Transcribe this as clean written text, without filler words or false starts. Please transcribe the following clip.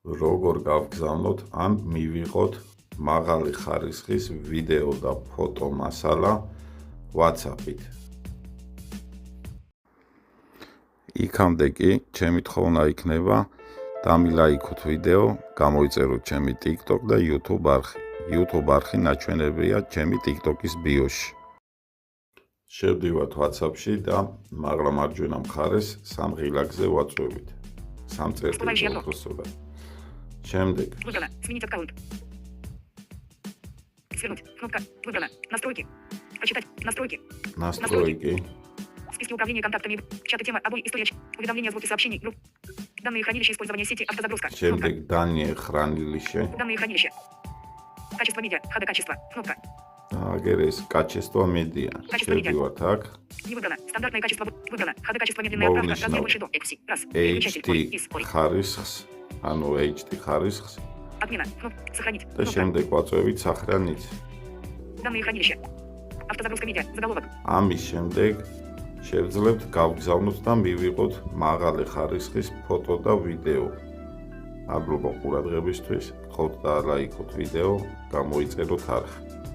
როგორ გავგზავნოთ ან მივიღოთ მაღალი ხარისხის ვიდეო და ფოტო მასალა WhatsApp-ით. იქამდე კი ჩემი თხოვნა იქნება დამილაიქოთ ვიდეო, გამოიწეროთ ჩემი TikTok და YouTube არხი. YouTube არხი ნაჩვენებია ჩემი TikTok-ის ბიოში. შევდივართ WhatsApp-ში და მაღლა მარჯვენა მხარეს სამ ღილაკზე ვაწვევით. Сам წერტილი უხსოვდა. Შემდეგ. Выбрано. Сменить аккаунт. Свернуть. Кнопка. Выбрано. Настройки. Прочитать. Настройки. Настройки. Списки управления контактами. Чаты, тема, обои, история. Уведомления, звуки сообщений. Групп. Данные хранилища, использование сети, автозагрузка. Შემდეგ данные хранилище. Данные хранилища. Качество медиа. HD качество. Кнопка. Агер ეს качество медиа. Შევდივართ აქ. Не выбрано. Стандартное качество. Выбрано. HD качество медленная отправка. Размер больше до. Экси. Раз. HD ხარისხს, ანუ HD ხარისხს. Отмена. Сохранить. და შემდეგ ვაწვევით სახրանით. Данные хранилища. Автозагрузка медиа. Заголовок. ამის შემდეგ შევძლებთ გავგზავნოთ და მივიღოთ მაღალი ხარისხის ფოტო და ვიდეო. მადლობა ყურადღებისთვის. ხოთ და ლაიქოთ ვიდეო, გამოიწეროთ არხი.